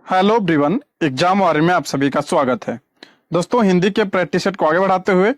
Hello everyone, exam वारे में आप सभी का स्वागत है। दोस्तों, हिंदी के प्रैक्टिस सेट को आगे बढ़ाते हुए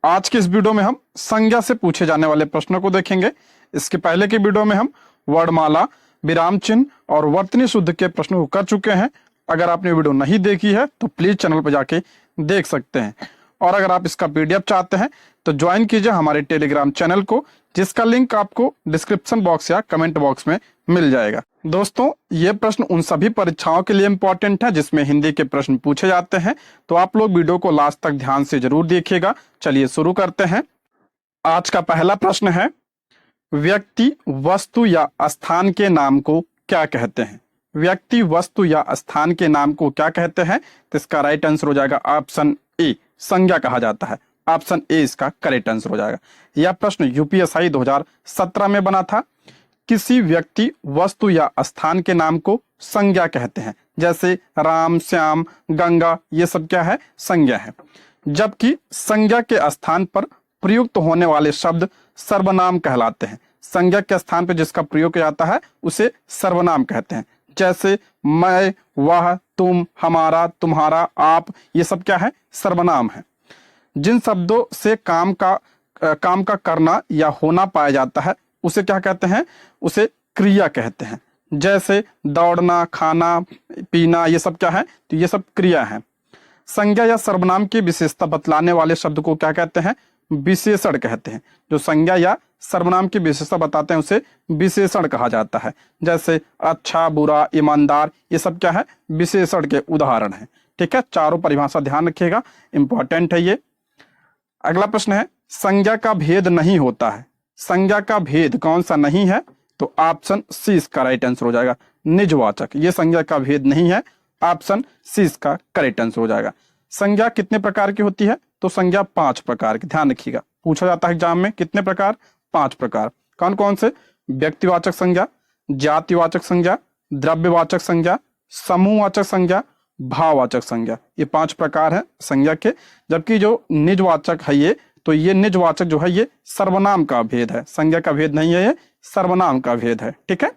आज के इस वीडियो में हम संज्ञा से पूछे जाने वाले प्रश्नों को देखेंगे। इसके पहले के वीडियो में हम वर्णमाला, विराम चिन्ह और वर्तनी शुद्ध के प्रश्नों को कर चुके हैं। अगर आपने वीडियो नहीं देखी है तो प्लीज चैनल पर जाके देख सकते हैं। और अगर आप इसका पीडीएफ चाहते हैं तो ज्वाइन कीजिए हमारे टेलीग्राम चैनल को, जिसका लिंक आपको डिस्क्रिप्शन बॉक्स या कमेंट बॉक्स में मिल जाएगा। दोस्तों, ये प्रश्न उन सभी परीक्षाओं के लिए इंपॉर्टेंट है जिसमें हिंदी के प्रश्न पूछे जाते हैं, तो आप लोग वीडियो को लास्ट तक ध्यान से जरूर देखिएगा। चलिए शुरू करते हैं। आज का पहला प्रश्न है, व्यक्ति, वस्तु या स्थान के नाम को क्या कहते हैं? व्यक्ति, वस्तु या स्थान के नाम को क्या कहते हैं? तो इसका राइट आंसर हो जाएगा ऑप्शन ए, संज्ञा कहा जाता है। ऑप्शन ए इसका करेक्ट आंसर हो जाएगा। यह प्रश्न यूपीएससी 2017 में बना था। किसी व्यक्ति, वस्तु या स्थान के नाम को संज्ञा कहते हैं, जैसे राम, श्याम, गंगा, ये सब क्या है? संज्ञा है। जबकि संज्ञा के स्थान पर प्रयुक्त होने वाले शब्द सर्वनाम कहलाते हैं। संज्ञा के स्थान पर जिसका प्रयोग किया जाता है उसे सर्वनाम कहते हैं। जैसे मैं, वह, तुम, हमारा, तुम्हारा, आप, ये सब क्या है? सर्वनाम है। जिन शब्दों से काम का करना या होना पाया जाता है उसे क्या कहते हैं? उसे क्रिया कहते हैं। जैसे दौड़ना, खाना, पीना, ये सब क्या है? तो ये सब क्रिया है। संज्ञा या सर्वनाम की विशेषता बतलाने वाले शब्द को क्या कहते हैं? विशेषण कहते हैं। जो संज्ञा या सर्वनाम की विशेषता बताते हैं उसे विशेषण कहा जाता है। जैसे अच्छा, बुरा, ईमानदार, ये सब क्या है? विशेषण के उदाहरण है। ठीक है, चारों परिभाषा ध्यान रखिएगा, इंपॉर्टेंट है ये। अगला प्रश्न है, संज्ञा का भेद नहीं होता है। संज्ञा का भेद कौन सा नहीं है? तो ऑप्शन सी इसका राइट आंसर हो जाएगा, निजवाचक। ये संज्ञा का भेद नहीं है, ऑप्शन सी इसका करेक्ट आंसर हो जाएगा। संज्ञा कितने प्रकार की होती है? तो संज्ञा 5 प्रकार की, ध्यान रखिएगा, पूछा जाता है एग्जाम में। कितने प्रकार? 5 प्रकार। कौन कौन से? व्यक्तिवाचक संज्ञा, जातिवाचक संज्ञा, द्रव्यवाचक संज्ञा, समूहवाचक संज्ञा, भाववाचक संज्ञा। ये 5 प्रकार है संज्ञा के। जबकि जो निजवाचक है ये निजवाचक जो है ये सर्वनाम का भेद है, संज्ञा का भेद नहीं है, ये सर्वनाम का भेद है। ठीक है।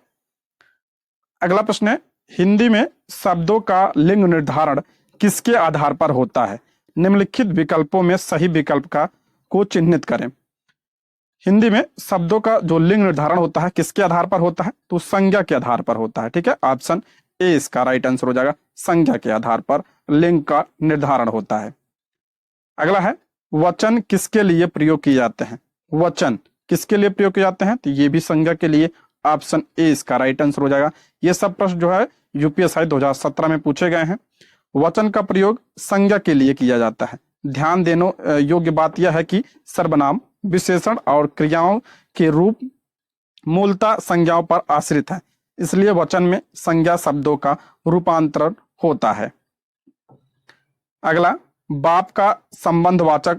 अगला प्रश्न है, हिंदी में शब्दों का लिंग निर्धारण किसके आधार पर होता है? निम्नलिखित विकल्पों में सही विकल्प को चिन्हित करें। हिंदी में शब्दों का जो लिंग निर्धारण होता है किसके आधार पर होता है? तो संज्ञा के आधार पर होता है। ठीक है, ऑप्शन ए इसका राइट आंसर हो जाएगा, संज्ञा के आधार पर लिंग का निर्धारण होता है। अगला है, वचन किसके लिए प्रयोग किए जाते हैं? वचन किसके लिए प्रयोग किए जाते हैं? तो ये भी संज्ञा के लिए, ऑप्शन ए इसका राइट आंसर हो जाएगा। ये सब प्रश्न जो है यूपीएससी 2017 में पूछे गए हैं। वचन का प्रयोग संज्ञा के लिए किया जाता है। ध्यान देने योग्य बात यह है कि सर्वनाम, विशेषण और क्रियाओं के रूप मूलतः संज्ञाओं पर आश्रित है, इसलिए वचन में संज्ञा शब्दों का रूपांतरण होता है। अगला, बाप का संबंधवाचक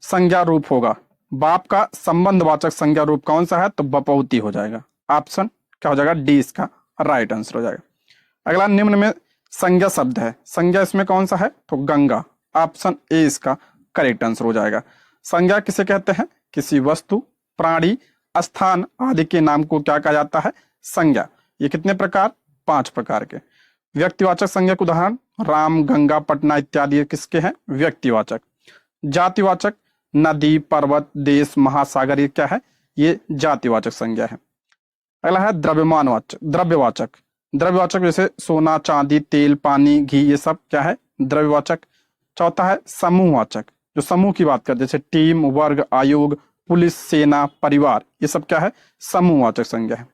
संज्ञा रूप होगा। बाप का संबंधवाचक संज्ञा रूप कौन सा है? तो बपौती हो जाएगा। ऑप्शन क्या हो जाएगा? डी इसका राइट आंसर हो जाएगा। अगला, निम्न में संज्ञा शब्द है, संज्ञा इसमें कौन सा है? तो गंगा। ऑप्शन ए इसका करेक्ट आंसर हो जाएगा। संज्ञा किसे कहते हैं? किसी वस्तु, प्राणी, स्थान आदि के नाम को क्या कहा जाता है? संज्ञा। ये कितने प्रकार? 5 प्रकार के। व्यक्तिवाचक संज्ञा के उदाहरण राम, गंगा, पटना इत्यादि ये किसके हैं? व्यक्तिवाचक। जातिवाचक नदी, पर्वत, देश, महासागर, ये क्या है? ये जातिवाचक संज्ञा है। अगला है द्रव्यवाचक। द्रव्यवाचक जैसे सोना, चांदी, तेल, पानी, घी, ये सब क्या है? द्रव्यवाचक। चौथा है समूहवाचक, जो समूह की बात करते जैसे टीम, वर्ग, आयोग, पुलिस, सेना, परिवार, ये सब क्या है? समूहवाचक संज्ञा है।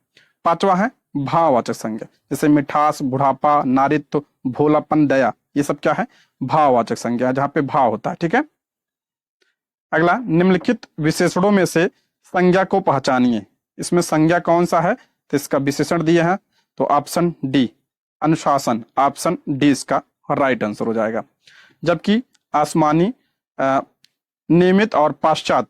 5वां है भाववाचक संज्ञा, जैसे मिठास, बुढ़ापा, नारित्व, भोलापन, दया, ये सब क्या है? भाववाचक संज्ञा, जहां पे भाव होता है। ठीक है। अगला, निम्नलिखित विशेषणों में से संज्ञा को पहचानिए। इसमें संज्ञा कौन सा है? तो इसका विशेषण दिए हैं, तो ऑप्शन डी अनुशासन, ऑप्शन डी इसका राइट आंसर हो जाएगा। जबकि आसमानी, नियमित और पाश्चात,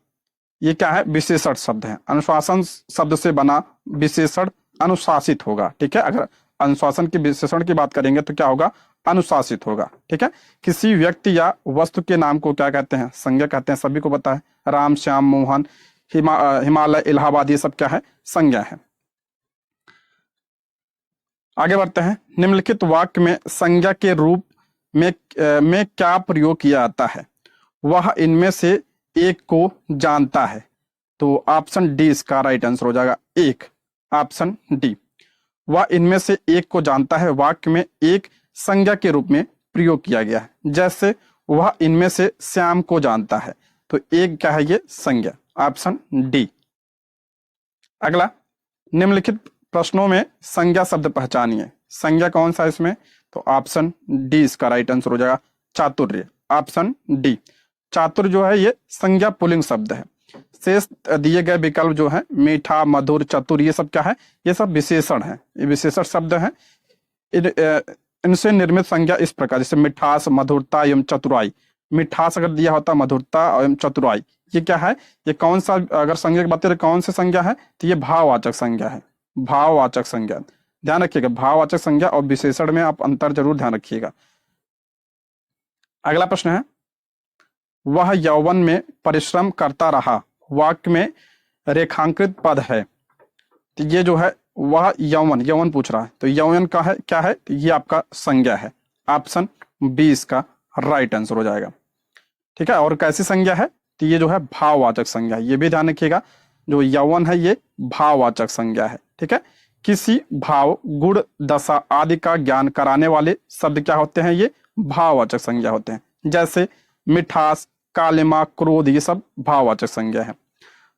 ये क्या है? विशेषण शब्द है। अनुशासन शब्द से बना विशेषण अनुशासित होगा। ठीक है, अगर अनुशासन के विशेषण की बात करेंगे तो क्या होगा? अनुशासित होगा। ठीक है। किसी व्यक्ति या वस्तु के नाम को क्या कहते हैं? संज्ञा कहते हैं, सभी को पता है। राम, श्याम, मोहन, हिमालय, इलाहाबाद, ये सब क्या है? संज्ञा है। आगे बढ़ते हैं। निम्नलिखित वाक्य में संज्ञा के रूप में क्या प्रयोग किया जाता है? वह इनमें से एक को जानता है। तो ऑप्शन डी इसका राइट आंसर हो जाएगा, एक, ऑप्शन डी। वह इनमें से एक को जानता है वाक्य में एक संज्ञा के रूप में प्रयोग किया गया है। जैसे वह इनमें से श्याम को जानता है, तो एक क्या है ये? संज्ञा, ऑप्शन डी। अगला, निम्नलिखित प्रश्नों में संज्ञा शब्द पहचानिए। संज्ञा कौन सा है इसमें? तो ऑप्शन डी इसका राइट आंसर हो जाएगा, चातुर्य, ऑप्शन डी। चातुर्य जो है ये संज्ञा पुल्लिंग शब्द है। शेष दिए गए विकल्प जो है मीठा, मधुर, चतुर, ये सब क्या है? ये सब विशेषण है, ये विशेषण शब्द है। इनसे निर्मित संज्ञा इस प्रकार, जैसे मिठास, मधुरता एवं चतुराई। मिठास अगर दिया होता, मधुरता एवं चतुराई, ये क्या है? ये कौन सा, अगर संज्ञा की बात करें कौन सी संज्ञा है? तो ये भाववाचक संज्ञा है, भाववाचक संज्ञा। ध्यान रखिएगा, भाववाचक संज्ञा और विशेषण में आप अंतर जरूर ध्यान रखिएगा। अगला प्रश्न है, वह यौवन में परिश्रम करता रहा, वाक्य में रेखांकित पद है। तो ये जो है वह यौवन, यौवन पूछ रहा है, तो यौवन का है क्या है? तो ये आपका संज्ञा है, ऑप्शन बी इसका राइट आंसर हो जाएगा। ठीक है, और कैसी संज्ञा है? तो ये जो है भाववाचक संज्ञा, ये भी ध्यान रखिएगा, जो यौवन है ये भाववाचक संज्ञा है। ठीक है, किसी भाव, गुण, दशा आदि का ज्ञान कराने वाले शब्द क्या होते हैं? ये भाववाचक संज्ञा होते हैं। जैसे मिठास, कालिमा, क्रोध, ये सब भाववाचक संज्ञा है।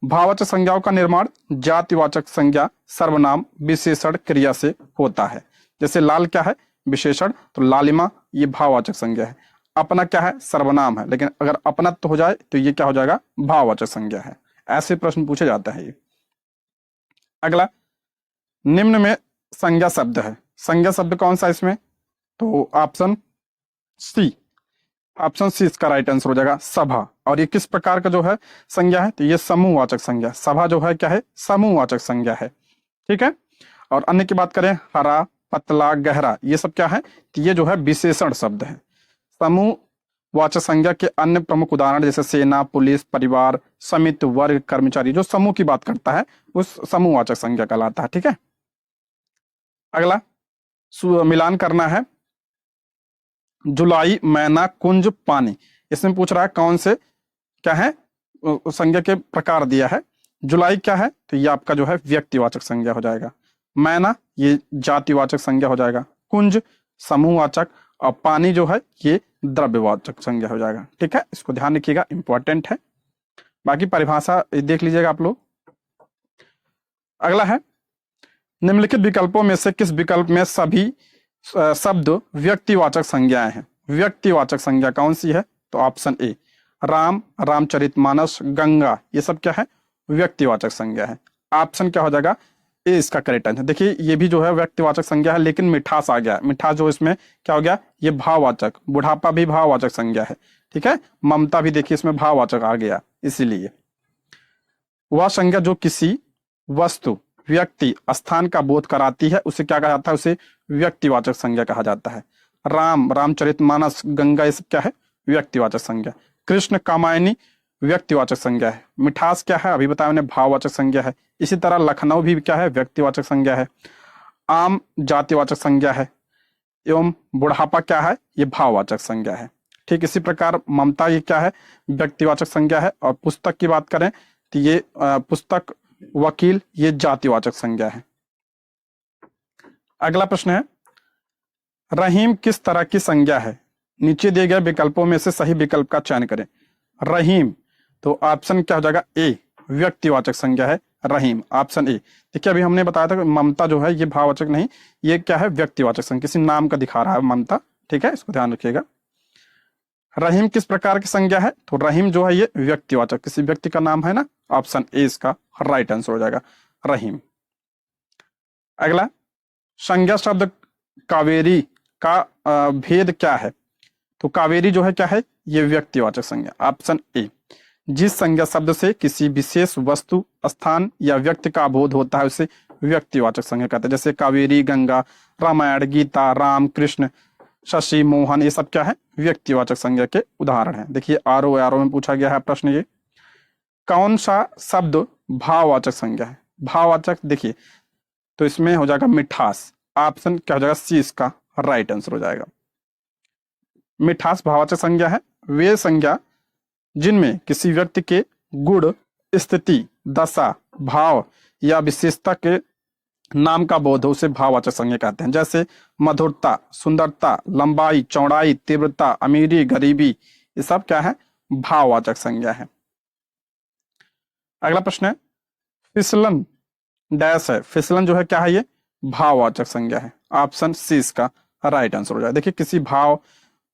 भाववाचक संज्ञाओं का निर्माण जातिवाचक संज्ञा, सर्वनाम, विशेषण, क्रिया से होता है। जैसे लाल क्या है? विशेषण, तो लालिमा ये भाववाचक संज्ञा है। अपना क्या है? सर्वनाम है, लेकिन अगर अपनत्व हो जाए तो ये क्या हो जाएगा? भाववाचक संज्ञा है। ऐसे प्रश्न पूछे जाते हैं ये। अगला, निम्न में संज्ञा शब्द है, संज्ञा शब्द कौन सा इसमें? तो ऑप्शन सी, ऑप्शन सी इसका राइट आंसर हो जाएगा, सभा। और ये किस प्रकार का जो है संज्ञा है? तो ये समूहवाचक संज्ञा, सभा जो है क्या है? समूहवाचक संज्ञा है। ठीक है, और अन्य की बात करें, हरा, पतला, गहरा, ये सब क्या है? तो ये जो है विशेषण शब्द है। समूहवाचक संज्ञा के अन्य प्रमुख उदाहरण जैसे सेना, पुलिस, परिवार, समिति, वर्ग, कर्मचारी, जो समूह की बात करता है उस समूहवाचक संज्ञा कहलाता है। ठीक है, अगला मिलान करना है। जुलाई, मैना, कुंज, पानी, इसमें पूछ रहा है कौन से क्या है संज्ञा के प्रकार दिया है। जुलाई क्या है? तो ये आपका जो है व्यक्तिवाचक संज्ञा हो जाएगा। मैना ये जातिवाचक संज्ञा हो जाएगा। कुंज समूहवाचक, और पानी जो है ये द्रव्यवाचक संज्ञा हो जाएगा। ठीक है, इसको ध्यान रखिएगा, इंपॉर्टेंट है। बाकी परिभाषा देख लीजिएगा आप लोग। अगला है, निम्नलिखित विकल्पों में से किस विकल्प में सभी शब्द व्यक्तिवाचक संज्ञाएं हैं? व्यक्तिवाचक संज्ञा कौन सी है? तो ऑप्शन ए, राम, रामचरितमानस, गंगा, ये सब क्या है? व्यक्तिवाचक संज्ञा है। ऑप्शन क्या हो जाएगा? ए इसका करेक्ट आंसर। देखिए ये भी जो है व्यक्तिवाचक संज्ञा है, लेकिन मिठास आ गया। मिठास जो इसमें क्या हो गया? ये भाववाचक। बुढ़ापा भी भाववाचक संज्ञा है। ठीक है, ममता भी देखिए इसमें भाववाचक आ गया। इसीलिए वह संज्ञा जो किसी वस्तु, व्यक्ति, स्थान का बोध कराती है उसे क्या कहा जाता है? उसे व्यक्तिवाचक संज्ञा कहा जाता है। राम, रामचरितमानस, गंगा, ये सब क्या है? व्यक्तिवाचक संज्ञा। कृष्ण, कामायनी व्यक्तिवाचक संज्ञा है। मिठास क्या है? अभी बताया मैंने, भाववाचक संज्ञा है। इसी तरह लखनऊ भी क्या है? व्यक्तिवाचक संज्ञा है। आम जातिवाचक संज्ञा है, एवं बुढ़ापा क्या है? ये भाववाचक संज्ञा है। ठीक इसी प्रकार ममता ये क्या है? व्यक्तिवाचक संज्ञा है। और पुस्तक की बात करें तो ये पुस्तक, वकील, ये जातिवाचक संज्ञा है। अगला प्रश्न है, रहीम किस तरह की संज्ञा है? नीचे दिए गए विकल्पों में से सही विकल्प का चयन करें। रहीम, तो ऑप्शन क्या हो जाएगा? ए, व्यक्तिवाचक संज्ञा है रहीम, ऑप्शन ए। देखिए अभी हमने बताया था कि ममता जो है ये भाववाचक नहीं, ये क्या है? व्यक्तिवाचक संज्ञा, किसी नाम का दिखा रहा है ममता। ठीक है, इसको ध्यान रखिएगा। रहीम किस प्रकार की संज्ञा है? तो रहीम जो है ये व्यक्तिवाचक, किसी व्यक्ति का नाम है ना, ऑप्शन ए इसका राइट आंसर हो जाएगा, रहीम। अगला, संज्ञा शब्द कावेरी का भेद क्या है? तो कावेरी जो है क्या है? ये व्यक्तिवाचक संज्ञा, ऑप्शन ए। जिस संज्ञा शब्द से किसी विशेष वस्तु, स्थान या व्यक्ति का बोध होता है उसे व्यक्तिवाचक संज्ञा कहते हैं। जैसे कावेरी, गंगा, रामायण, गीता, राम, कृष्ण, शशि, मोहन, ये सब क्या है? व्यक्तिवाचक संज्ञा के उदाहरण हैं। देखिए आरओ में पूछा गया है प्रश्न, ये कौन सा शब्द भाववाचक संज्ञा है? भाववाचक देखिए तो इसमें हो जाएगा मिठास, ऑप्शन क्या हो जाएगा, सी इसका राइट आंसर हो जाएगा। मिठास भाववाचक संज्ञा है वे संज्ञा जिनमें किसी व्यक्ति के गुण, स्थिति, दशा, भाव या विशेषता के नाम का बोध हो, उसे भाववाचक संज्ञा कहते हैं। जैसे मधुरता, सुंदरता, लंबाई, चौड़ाई, तीव्रता, अमीरी, गरीबी, ये सब क्या है, भाववाचक संज्ञा है। अगला प्रश्न है फिसलन डैश है, फिसलन जो है क्या है, ये भाववाचक संज्ञा है। ऑप्शन सी इसका राइट आंसर हो जाएगा। देखिए किसी भाव,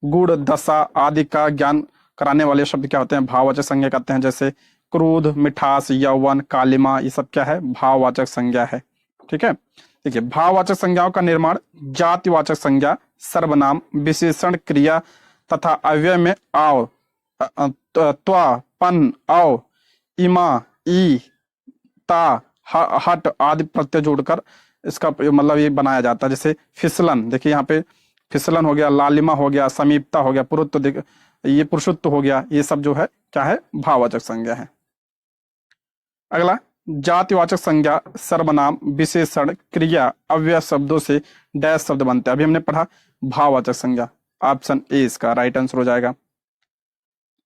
गुण, दशा आदि का ज्ञान कराने वाले शब्द क्या होते हैं, भाववाचक संज्ञा कहते हैं। जैसे क्रोध, मिठास, यौवन, कालिमा, ये सब क्या है, भाववाचक संज्ञा है। ठीक है, देखिए भाववाचक संज्ञाओं का निर्माण जातिवाचक संज्ञा, सर्वनाम, विशेषण, क्रिया तथा अव्यय में आव, त्वा, पन, औ, इमा, ई, ता, हट आदि प्रत्यय जोड़कर इसका मतलब ये बनाया जाता है। जैसे फिसलन, देखिए यहाँ पे फिसलन हो गया, लालिमा हो गया, समीपता हो गया, पुरुत्व, ये पुरुषत्व हो गया, ये सब जो है क्या है, भाववाचक संज्ञा है। अगला जातिवाचक संज्ञा, सर्वनाम, विशेषण, क्रिया, अव्यय शब्दों से डैश शब्द बनते हैं। अभी हमने पढ़ा भाववाचक संज्ञा, ऑप्शन ए इसका राइट आंसर हो जाएगा।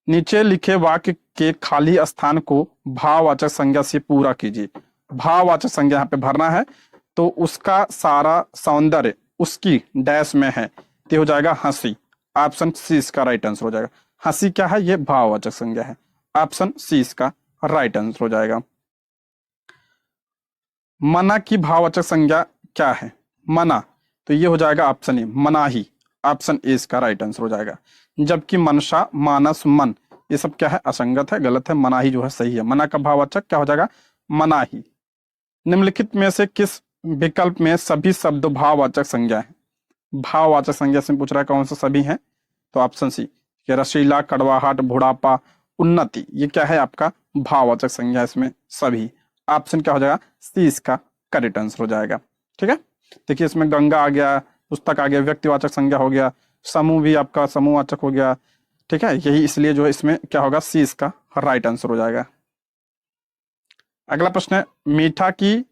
नीचे लिखे वाक्य के खाली स्थान को भाववाचक संज्ञा से पूरा कीजिए। भाववाचक संज्ञा यहाँ पे भरना है, तो उसका सारा सौंदर्य उसकी डैश में है, तो हो जाएगा हंसी। ऑप्शन सी इसका राइट आंसर हो जाएगा। हंसी क्या है, ये भाववाचक संज्ञा है। ऑप्शन सी इसका राइट आंसर हो जाएगा। मना की भाववाचक संज्ञा क्या है, मना, तो ये हो जाएगा ऑप्शन ए, मनाही। ऑप्शन ए इसका राइट आंसर हो जाएगा। जबकि मनसा, मानस, मन, ये सब क्या है, असंगत है, गलत है। मनाही जो है सही है। मना का भाववाचक क्या हो जाएगा, मनाही। निम्नलिखित में से किस विकल्प में सभी शब्द भाववाचक संज्ञा है। भाववाचक संज्ञा से पूछ रहा है कौन सा सभी है, तो ऑप्शन सी, रसीला, कड़वाहट, बुढ़ापा, उन्नति, ये क्या है आपका भाववाचक संज्ञा, इसमें सभी। ऑप्शन क्या हो जाएगा, सी इसका करेक्ट आंसर हो जाएगा। ठीक है, देखिए इसमें गंगा आ गया, पुस्तक आ गया, व्यक्तिवाचक संज्ञा हो गया, समूह भी आपका समूहवाचक हो गया। ठीक है, यही इसलिए जो है इसमें क्या होगा, सी इसका राइट आंसर हो जाएगा। अगला प्रश्न है मीठा की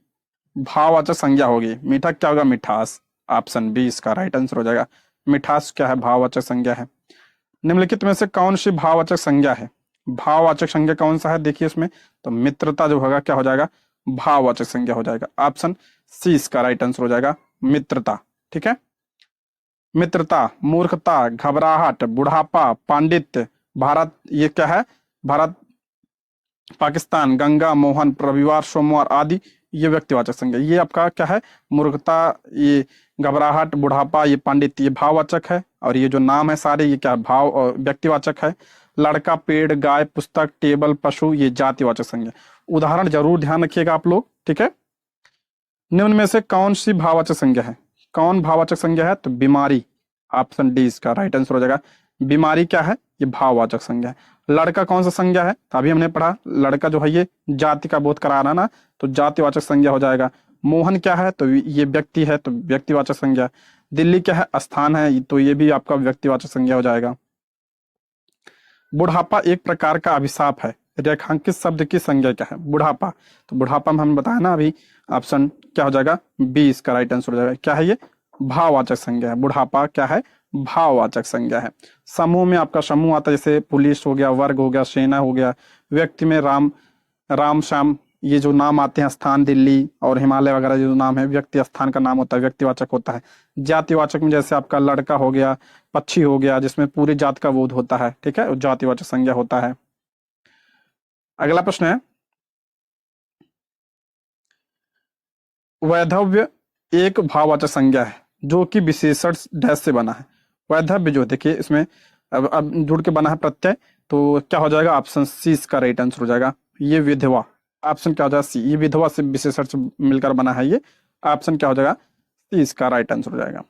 भाववाचक संज्ञा होगी। मीठा क्या होगा, मिठास। ऑप्शन बी इसका राइट आंसर हो जाएगा। मिठास क्या है, भाववाचक संज्ञा है। निम्नलिखित में से कौन सी भाववाचक संज्ञा है, भाववाचक संज्ञा कौन सा है, देखिए इसमें, तो मित्रता जो होगा क्या हो जाएगा, भाववाचक संज्ञा हो जाएगा। ऑप्शन सी इसका राइट आंसर हो जाएगा, मित्रता। ठीक है, मित्रता, मूर्खता, घबराहट, बुढ़ापा, पांडित्य, भारत, ये क्या है, भारत, पाकिस्तान, गंगा, मोहन, रविवार, सोमवार आदि, ये व्यक्तिवाचक संज्ञा। ये आपका क्या है, मूर्खता, ये घबराहट, बुढ़ापा, ये पांडित्य, ये भाववाचक है। और ये जो नाम है सारे, ये क्या भाव और व्यक्तिवाचक है। लड़का, पेड़, गाय, पुस्तक, टेबल, पशु, ये जातिवाचक संज्ञा। उदाहरण जरूर ध्यान रखिएगा आप लोग। ठीक है, निम्न में से कौन सी भाववाचक संज्ञा है, कौन भाववाचक संज्ञा है, तो बीमारी। ऑप्शन डी इसका राइट आंसर हो जाएगा। बीमारी क्या है, ये भाववाचक संज्ञा है। लड़का कौन सा संज्ञा है, तो अभी हमने पढ़ा, लड़का जो है ये जाति का बोध करा रहा ना, तो जातिवाचक संज्ञा हो जाएगा। मोहन क्या है, तो ये व्यक्ति है, तो व्यक्तिवाचक संज्ञा। दिल्ली क्या है, स्थान है, तो ये भी आपका व्यक्तिवाचक संज्ञा हो जाएगा। बुढ़ापा एक प्रकार का अभिशाप है, रेखांकित शब्द की संज्ञा क्या है, बुढ़ापा। तो बुढ़ापा में हम बताया ना अभी, ऑप्शन क्या हो जाएगा, बी इसका राइट आंसर हो जाएगा। क्या है ये, भाववाचक संज्ञा है। बुढ़ापा क्या है, भाववाचक संज्ञा है। समूह में आपका समूह आता है, जैसे पुलिस हो गया, वर्ग हो गया, सेना हो गया। व्यक्ति में राम, राम श्याम, ये जो नाम आते हैं, स्थान दिल्ली और हिमालय वगैरह जो नाम है, व्यक्ति स्थान का नाम होता है, व्यक्तिवाचक होता है। जातिवाचक में जैसे आपका लड़का हो गया, पक्षी हो गया, जिसमें पूरी जात का बोध होता है। ठीक है, जातिवाचक संज्ञा होता है। अगला प्रश्न है वैधव्य एक भाववाचक संज्ञा है जो कि विशेषण डैश से बना है। वैधव्य जो देखिए इसमें अब जुड़ के बना है प्रत्यय, तो क्या हो जाएगा, ऑप्शन सी इसका राइट आंसर हो जाएगा। ये विधवा, ऑप्शन क्या हो जाएगा सी, ये विधवा से विशेषण से मिलकर बना है ये। ऑप्शन क्या हो जाएगा, सी इसका राइट आंसर हो जाएगा।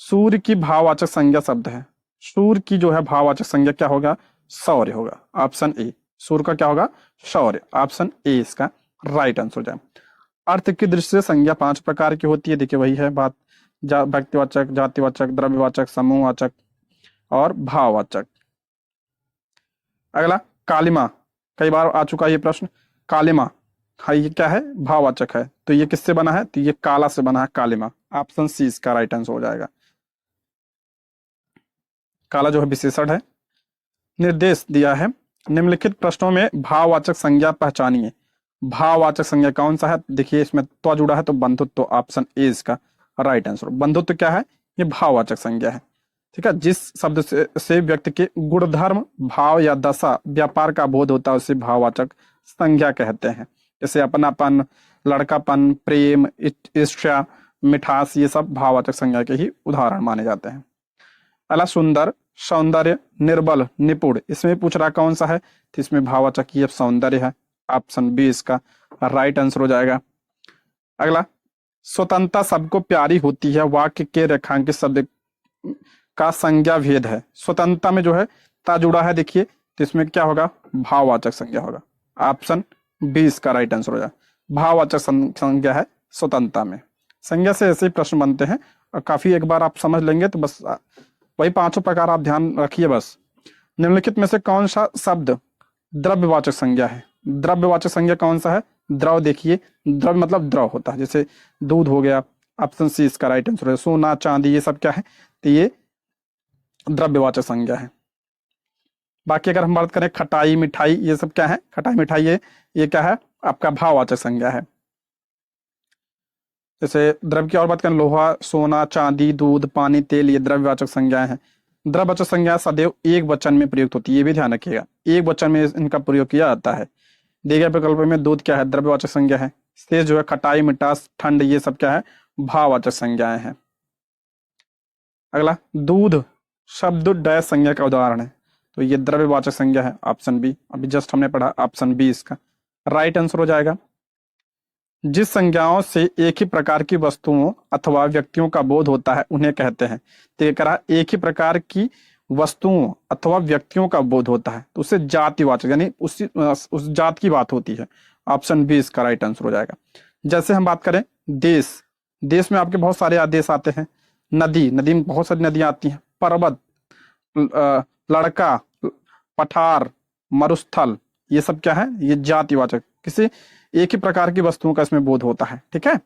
सूर्य की भाववाचक संज्ञा शब्द है। सूर्य की जो है भाववाचक संज्ञा क्या होगा, शौर्य होगा। ऑप्शन ए, सूर्य का क्या होगा, शौर्य। ऑप्शन ए इसका राइट आंसर हो जाएगा। अर्थ की दृष्टि से संज्ञा 5 प्रकार की होती है। देखिए वही है बात, व्यक्तिवाचक, जातिवाचक, द्रव्यवाचक, समूहवाचक और भाववाचक। अगला कालिमा, कई बार आ चुका ये प्रश्न। कालिमा हाँ ये क्या है, भाववाचक है। तो ये किससे बना है, तो ये काला से बना है, कालिमा। ऑप्शन सी इसका राइट आंसर हो जाएगा। काला जो है विशेषण है। निर्देश दिया है, निम्नलिखित प्रश्नों में भाववाचक संज्ञा पहचानिए। भाववाचक संज्ञा कौन सा है, देखिए इसमें तो जुड़ा है तो बंधुत्व, तो ऑप्शन ए इसका राइट आंसर। बंधुत्व क्या है, ये भाववाचक संज्ञा है। ठीक है, जिस शब्द से व्यक्ति के गुणधर्म, भाव या दशा, व्यापार का बोध होता है उसे भाववाचक संज्ञा कहते हैं। जैसे अपनापन, लड़कापन, प्रेम, ईर्ष्या, मिठास, ये सब भाववाचक संज्ञा के ही उदाहरण माने जाते हैं। अला सुंदर, सौंदर्य, निर्बल, निपुण, इसमें पूछ रहा कौन सा है, तो इसमें भाववाचक ये सौंदर्य है। ऑप्शन बी इसका राइट आंसर हो जाएगा। अगला, स्वतंत्रता सबको प्यारी होती है, वाक्य के रेखांकित शब्द का संज्ञा भेद है। स्वतंत्रता में जो है ता जुड़ा है, देखिए तो इसमें क्या होगा, भाववाचक संज्ञा होगा। ऑप्शन बी इसका राइट आंसर हो जाएगा। भाववाचक संज्ञा है स्वतंत्रता में। संज्ञा से ऐसे ही प्रश्न बनते हैं और काफी, एक बार आप समझ लेंगे तो बस वही पांचों प्रकार आप ध्यान रखिए बस। निम्नलिखित में से कौन सा शब्द द्रव्यवाचक संज्ञा है। द्रव्यवाचक संज्ञा कौन सा है, द्रव, देखिए द्रव्य मतलब द्रव होता है, जैसे दूध हो गया, ऑप्शन सी इसका राइट आंसर है। सोना, चांदी, ये सब क्या है, तो ये द्रव्यवाचक संज्ञा है। बाकी अगर हम बात करें खटाई, मिठाई, ये सब क्या है, खटाई मिठाई, ये क्या है, आपका भाववाचक संज्ञा है। जैसे द्रव्य की और बात करें, लोहा, सोना, चांदी, दूध, पानी, तेल, ये द्रव्यवाचक संज्ञाएं हैं। द्रव्यवाचक संज्ञा सदैव एक वचन में प्रयुक्त होती है, ये भी ध्यान रखिएगा, एक वचन में इनका प्रयोग किया जाता है। दिए गए विकल्प में दूध क्या है, द्रव्यवाचक संज्ञा है। शेष जो है खटाई, मिठास, ठंड, ये सब क्या है, भाववाचक संज्ञाएं हैं। अगला, दूध शब्द डैश संज्ञा का उदाहरण है, तो ये द्रव्यवाचक संज्ञा है। ऑप्शन बी, अभी जस्ट हमने पढ़ा, ऑप्शन बी इसका राइट आंसर हो जाएगा। जिस संज्ञाओं से एक ही प्रकार की वस्तुओं अथवा व्यक्तियों का बोध होता है उन्हें कहते हैं। तो ये करा, एक ही प्रकार की वस्तुओं अथवा व्यक्तियों का बोध होता है तो उससे जातिवाचक, यानी उस जात की बात होती है। ऑप्शन बी इसका राइट आंसर हो जाएगा। जैसे हम बात करें देश, देश में आपके बहुत सारे आदेश आते हैं। नदी, नदी में बहुत सारी नदियां आती हैं। पर्वत, लड़का, पठार, मरुस्थल, ये सब क्या है, ये जातिवाचक, किसी एक ही प्रकार की वस्तुओं का इसमें बोध होता है। ठीक है,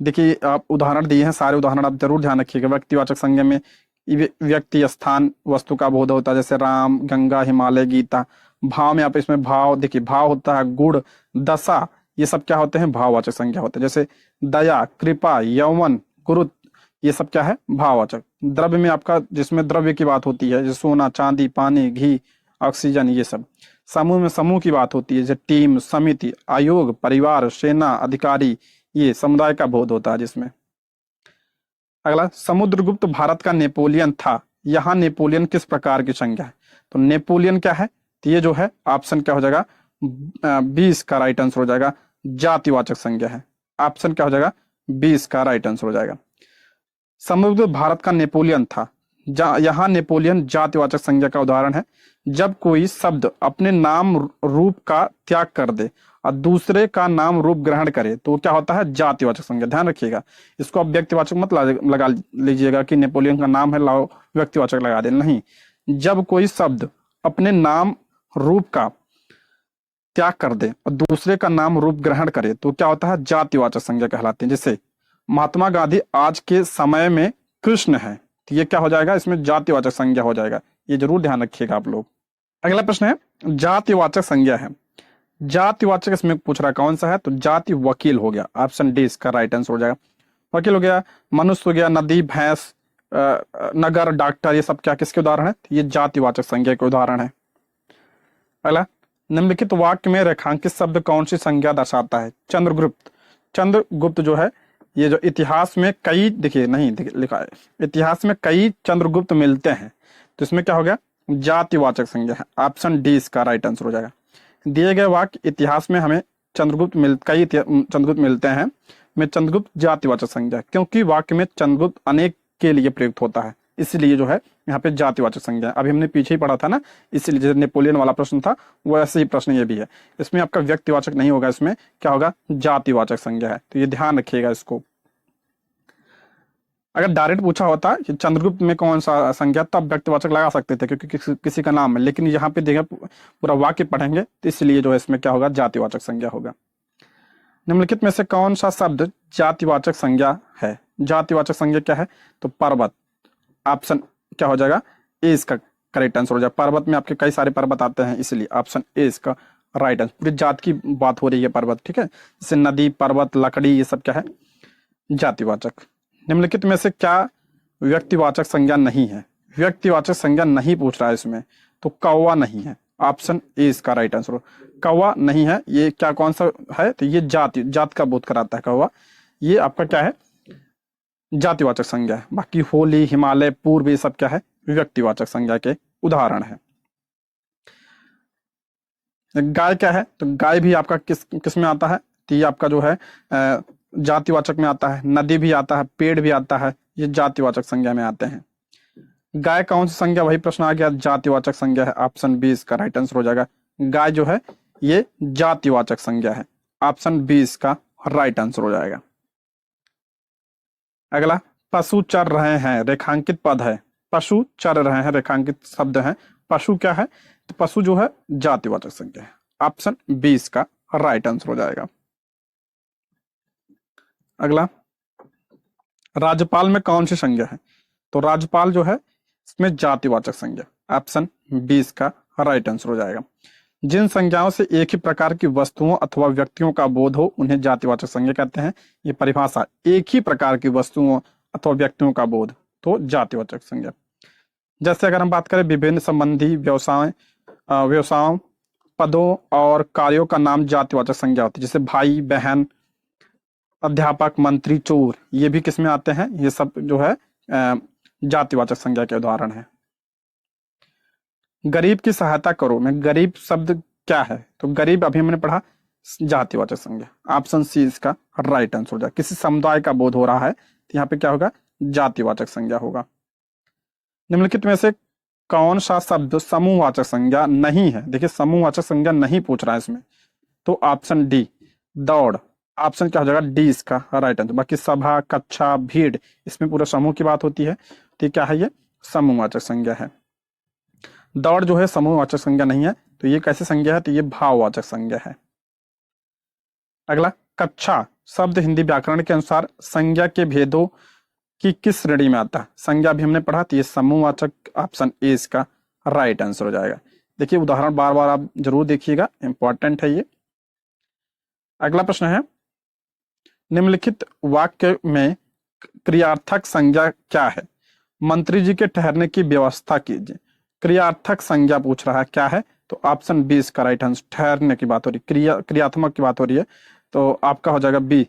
देखिए आप उदाहरण दिए हैं, सारे उदाहरण आप जरूर ध्यान रखिएगा। व्यक्तिवाचक संज्ञा में व्यक्ति, स्थान, वस्तु का बोध होता है, जैसे राम, गंगा, हिमालय, गीता। भाव में आप इसमें भाव, देखिए भाव होता है, गुण, दशा, ये सब क्या होते हैं, भाववाचक संज्ञा होते हैं। जैसे दया, कृपा, यौवन, गुरुत्व, ये सब क्या है, भाववाचक। द्रव्य में आपका जिसमें द्रव्य की बात होती है, जैसे सोना, चांदी, पानी, घी, ऑक्सीजन, ये सब। समूह में समूह की बात होती है, जैसे टीम, समिति, आयोग, परिवार, सेना, अधिकारी, ये समुदाय का बोध होता है जिसमें। अगला, समुद्रगुप्त भारत का नेपोलियन था, यहाँ नेपोलियन किस प्रकार की संज्ञा है। तो नेपोलियन क्या है, तो ये जो है ऑप्शन क्या हो जाएगा, 20 का राइट आंसर हो जाएगा, जातिवाचक संज्ञा है। ऑप्शन क्या हो जाएगा, 20 का राइट आंसर हो जाएगा। समुद्रगुप्त भारत का नेपोलियन था, यहाँ नेपोलियन जातिवाचक संज्ञा का उदाहरण है। जब कोई शब्द अपने नाम रूप का त्याग कर दे और दूसरे का नाम रूप ग्रहण करे तो क्या होता है, जातिवाचक संज्ञा। ध्यान रखिएगा, इसको आप व्यक्तिवाचक मत लगा लीजिएगा कि नेपोलियन का नाम है, लाओ व्यक्तिवाचक लगा दे, नहीं। जब कोई शब्द अपने नाम रूप का त्याग कर दे और दूसरे का नाम रूप ग्रहण करे तो क्या होता है, जातिवाचक संज्ञा कहलाते हैं। जैसे महात्मा गांधी आज के समय में कृष्ण है, तो ये क्या हो जाएगा, इसमें जातिवाचक संज्ञा हो जाएगा। ये जरूर ध्यान रखिएगा आप लोग। अगला प्रश्न है, जातिवाचक संज्ञा है। जातिवाचक इसमें पूछ रहा कौन सा है, तो जाति वकील हो गया। ऑप्शन डी इसका राइट आंसर हो जाएगा। वकील हो गया, मनुष्य हो गया, नदी, भैंस, नगर, डॉक्टर, ये सब क्या किसके उदाहरण है, ये जातिवाचक संज्ञा के उदाहरण है। अगला, निम्नलिखित वाक्य में रेखांकित शब्द कौन सी संज्ञा दर्शाता है। चंद्रगुप्त, चंद्रगुप्त जो है, ये जो इतिहास में कई, देखिए नहीं लिखा है, इतिहास में कई चंद्रगुप्त मिलते हैं, तो इसमें क्या हो गया, जातिवाचक संज्ञा है। ऑप्शन डी इसका राइट आंसर हो जाएगा। दिए गए वाक्य इतिहास में हमें कई चंद्रगुप्त मिलते हैं में चंद्रगुप्त जातिवाचक संज्ञा, क्योंकि वाक्य में चंद्रगुप्त अनेक के लिए प्रयुक्त होता है, इसलिए जो है यहाँ पे जातिवाचक संज्ञा। अभी हमने पीछे ही पढ़ा था ना, इसलिए जैसे नेपोलियन वाला प्रश्न था वो ऐसे ही प्रश्न ये भी है। इसमें आपका व्यक्तिवाचक नहीं होगा, इसमें क्या होगा, जातिवाचक संज्ञा है, तो ये ध्यान रखिएगा इसको। अगर डायरेक्ट पूछा होता कि चंद्रगुप्त में कौन सा संज्ञा, तब व्यक्तिवाचक लगा सकते थे क्योंकि किसी का नाम है, लेकिन यहाँ पे देखा पूरा वाक्य पढ़ेंगे तो इसलिए जो है इसमें क्या होगा, जातिवाचक संज्ञा होगा। निम्नलिखित में से कौन सा शब्द जातिवाचक संज्ञा है? जातिवाचक संज्ञा क्या है? तो पर्वत। ऑप्शन क्या हो जाएगा? ए इसका करेक्ट आंसर हो जाएगा। पर्वत में आपके कई सारे पर्वत आते हैं, इसलिए ऑप्शन ए इसका राइट आंसर। पूरी जात की बात हो रही है पर्वत, ठीक है। जैसे नदी, पर्वत, लकड़ी, ये सब क्या है? जातिवाचक। निम्नलिखित में से क्या व्यक्तिवाचक संज्ञा नहीं है? व्यक्तिवाचक संज्ञा नहीं पूछ रहा है इसमें, तो कौवा नहीं है। ऑप्शन ए इसका राइट आंसर। कौवा नहीं है। ये क्या कौन सा है? तो ये जात का बोध कराता है कौवा। ये आपका क्या है? जातिवाचक संज्ञा है। बाकी होली, हिमालय, पूर्व, ये सब क्या है? व्यक्तिवाचक संज्ञा के उदाहरण है। गाय क्या है? तो गाय भी आपका किस में आता है? तो ये आपका जो है जातिवाचक में आता है। नदी भी आता है, पेड़ भी आता है, ये जातिवाचक संज्ञा में आते हैं। गाय कौन सी संज्ञा? वही प्रश्न आ गया, जातिवाचक संज्ञा है। ऑप्शन बी इसका राइट आंसर हो जाएगा। गाय जो है ये जातिवाचक संज्ञा है। ऑप्शन बी इसका राइट आंसर हो जाएगा। अगला, पशु चर रहे हैं, रेखांकित पद है। पशु चर रहे हैं, रेखांकित शब्द है। पशु क्या है? तो पशु जो है जातिवाचक संज्ञा है। ऑप्शन बी इसका राइट आंसर हो जाएगा। अगला, राज्यपाल में कौन सी संज्ञा है? तो राज्यपाल जो है इसमें जातिवाचक संज्ञा। ऑप्शन बी इसका राइट आंसर हो जाएगा। जिन संज्ञाओं से एक ही प्रकार की वस्तुओं अथवा व्यक्तियों का बोध हो उन्हें जातिवाचक संज्ञा कहते हैं। ये परिभाषा, एक ही प्रकार की वस्तुओं अथवा व्यक्तियों का बोध, तो जातिवाचक संज्ञा। जैसे अगर हम बात करें विभिन्न संबंधी व्यवसायों, पदों और कार्यों का नाम जातिवाचक संज्ञा होती है। जैसे भाई, बहन, अध्यापक, मंत्री, चोर, ये भी किस में आते हैं? ये सब जो है जातिवाचक संज्ञा के उदाहरण है। गरीब की सहायता करो में गरीब शब्द क्या है? तो गरीब अभी हमने पढ़ा, जातिवाचक संज्ञा। ऑप्शन सी इसका राइट आंसर हो जाएगा। किसी समुदाय का बोध हो रहा है तो यहाँ पे क्या होगा? जातिवाचक संज्ञा होगा। निम्नलिखित में से कौन सा शब्द समूहवाचक संज्ञा नहीं है? देखिए, समूहवाचक संज्ञा नहीं पूछ रहा है इसमें, तो ऑप्शन डी, दौड़। ऑप्शन क्या हो जाएगा? डी इसका राइट आंसर। बाकी सभा, कक्षा, भीड़, इसमें पूरा समूह की बात होती है, तो क्या है? ये समूहवाचक संज्ञा है। दौड़ जो है समूहवाचक संज्ञा नहीं है, तो ये कैसी संज्ञा है? तो ये भाववाचक संज्ञा है। अगला, कक्षा शब्द हिंदी व्याकरण के अनुसार संज्ञा के भेदों की किस श्रेणी में आता है? संज्ञा भी हमने पढ़ा, तो ये समूहवाचक। ऑप्शन ए इसका राइट आंसर हो जाएगा। देखिए, उदाहरण बार बार आप जरूर देखिएगा, इंपॉर्टेंट है ये। अगला प्रश्न है, निम्नलिखित वाक्य में क्रियार्थक संज्ञा क्या है? मंत्री जी के ठहरने की व्यवस्था कीजिए। क्रियार्थक संज्ञा पूछ रहा है, क्या है? तो ऑप्शन बी इसका राइट आंसर। ठहरने की बात हो रही, क्रियात्मक की बात हो रही है, तो आपका हो जाएगा बी,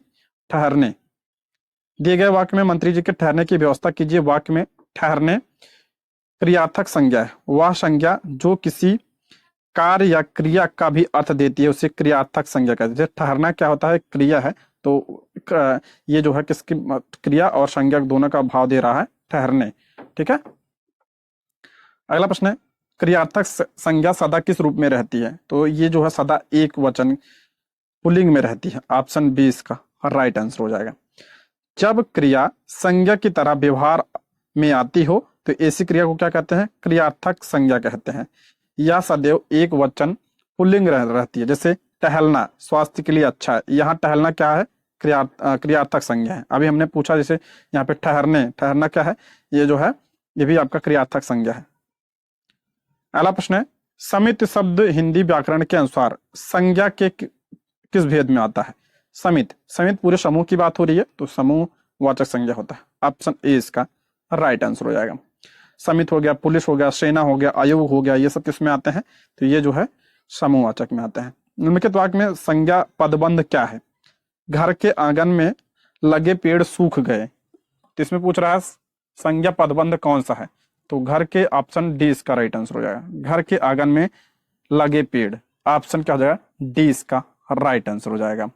ठहरने। दिए गए वाक्य में मंत्री जी के ठहरने की व्यवस्था कीजिए। वाक्य में ठहरने क्रियार्थक संज्ञा है। वह संज्ञा जो किसी कार्य या क्रिया का भी अर्थ देती है उसे क्रियार्थक संज्ञा कहते हैं। ठहरना क्या होता है? क्रिया है, तो ये जो है किसकी क्रिया और संज्ञा दोनों का भाव दे रहा है, ठहरने, ठीक है। अगला प्रश्न है, क्रियार्थक संज्ञा सदा किस रूप में रहती है? तो ये जो है सदा एक वचन पुल्लिंग में रहती है। ऑप्शन बी इसका राइट आंसर हो जाएगा। जब क्रिया संज्ञा की तरह व्यवहार में आती हो तो ऐसी क्रिया को क्या कहते हैं? क्रियार्थक संज्ञा कहते हैं। या सदैव एक वचन पुल्लिंग रहती है। जैसे टहलना स्वास्थ्य के लिए अच्छा है, यहाँ टहलना क्या है? क्रियार्थक संज्ञा है। अभी हमने पूछा जैसे यहाँ पे ठहरना क्या है? ये जो है ये भी आपका क्रियार्थक संज्ञा है। अगला प्रश्न है, समित शब्द हिंदी व्याकरण के अनुसार संज्ञा के किस भेद में आता है? समित पूरे समूह की बात हो रही है, तो समूह वाचक संज्ञा होता है। ऑप्शन ए इसका राइट आंसर हो जाएगा। समित हो गया, पुलिस हो गया, सेना हो गया, आयोग हो गया, ये सब किस में आते हैं? तो ये जो है समूहवाचक में आते हैं। निम्नलिखित वाक्य में संज्ञा पदबंध क्या है? घर के आंगन में लगे पेड़ सूख गए, तो इसमें पूछ रहा है संज्ञा पदबंध कौन सा है? तो घर के, ऑप्शन डी इसका राइट आंसर हो जाएगा। घर के आंगन में लगे पेड़, ऑप्शन क्या हो जाएगा? डी इसका राइट आंसर हो जाएगा।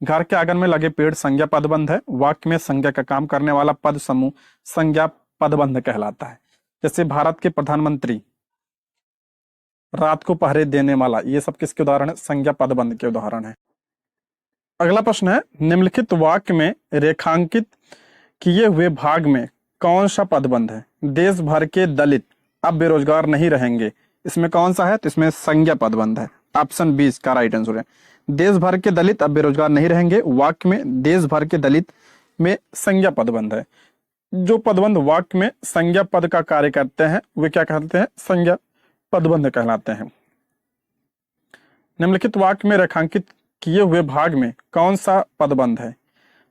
घर के आंगन में लगे पेड़ संज्ञा पदबंध है। वाक्य में संज्ञा का काम करने वाला पद समूह संज्ञा पदबंध कहलाता है। जैसे भारत के प्रधानमंत्री, रात को पहरे देने वाला, ये सब किसके उदाहरण है? संज्ञा पदबंध के उदाहरण है। अगला प्रश्न है, निम्नलिखित वाक्य में रेखांकित किए हुए भाग में कौन सा पदबंध है? देश भर के दलित अब बेरोजगार नहीं रहेंगे, इसमें कौन सा है? तो इसमें संज्ञा पदबंध है। ऑप्शन बी इसका राइट आंसर है। देश भर के दलित अब बेरोजगार नहीं रहेंगे, वाक्य में देश भर के दलित में संज्ञा पदबंध है। जो पदबंध वाक्य में संज्ञा पद का कार्य करते हैं वे क्या कहते हैं? संज्ञा पदबंध कहलाते हैं। निम्नलिखित वाक्य में रेखांकित किए हुए भाग में कौन सा पदबंध है?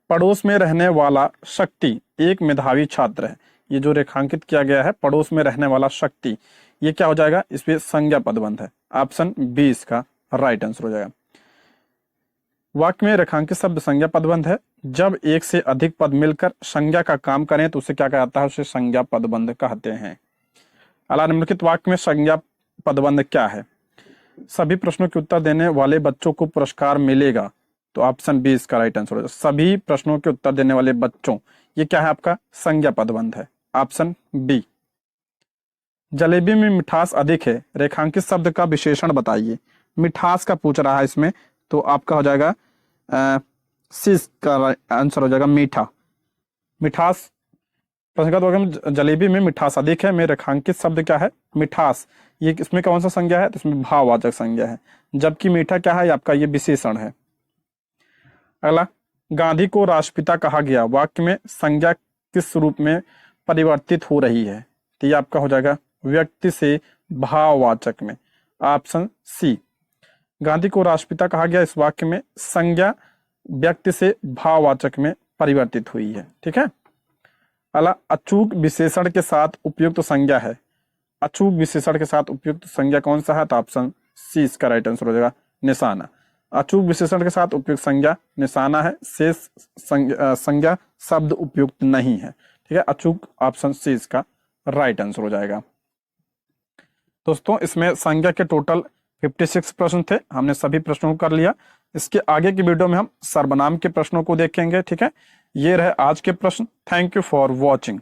पड़ोस में रहने वाला शक्ति एक मेधावी छात्र है। ये जो रेखांकित किया गया है पड़ोस में रहने वाला शक्ति, ये क्या हो जाएगा? इसमें संज्ञा पदबंध है। ऑप्शन बी इसका राइट आंसर हो जाएगा। वाक्य में रेखांकित शब्द संज्ञा पदबंध है। जब एक से अधिक पद मिलकर संज्ञा का काम करें तो उसे क्या कहता है? उसे संज्ञा पदबंध कहते हैं। अला निम्नलिखित वाक्य में संज्ञा पदबंध क्या है? सभी प्रश्नों के उत्तर देने वाले बच्चों को पुरस्कार मिलेगा, तो ऑप्शन बी इसका राइट आंसर होगा। सभी प्रश्नों के उत्तर देने वाले बच्चों, ये क्या है? आपका संज्ञा पदबंध है। Option B. जलेबी में मिठास अधिक है, रेखांकित शब्द का विशेषण बताइए। मिठास का पूछ रहा है इसमें, तो आपका हो जाएगा सी का आंसर हो जाएगा मीठा। मिठास प्रश्न का तो जलेबी में मिठास अधिक है में रेखांकित शब्द क्या है? मिठास। ये इसमें कौन सा संज्ञा है? तो इसमें भाववाचक संज्ञा है, जबकि मीठा क्या है? आपका ये विशेषण है। अगला, गांधी को राष्ट्रपिता कहा गया, वाक्य में संज्ञा किस रूप में परिवर्तित हो रही है? तो ये आपका हो जाएगा व्यक्ति से भाववाचक में। Option C. गांधी को राष्ट्रपिता कहा गया, इस वाक्य में संज्ञा व्यक्ति से भाववाचक में परिवर्तित हुई है। ठीक है। अगला, अचूक विशेषण के साथ उपयुक्त संज्ञा है। अचूक विशेषण के साथ उपयुक्त संज्ञा कौन सा है? तो ऑप्शन सी इसका राइट आंसर हो जाएगा निशाना। अचूक विशेषण के साथ उपयुक्त संज्ञा निशाना है, शेष संज्ञा शब्द उपयुक्त नहीं है। ठीक है, अचूक ऑप्शन सी इसका राइट आंसर हो जाएगा। दोस्तों, इसमें संज्ञा के टोटल 56 प्रश्न थे, हमने सभी प्रश्नों को कर लिया। इसके आगे की वीडियो में हम सर्वनाम के प्रश्नों को देखेंगे। ठीक है, ये रहे आज के प्रश्न। Thank you for watching.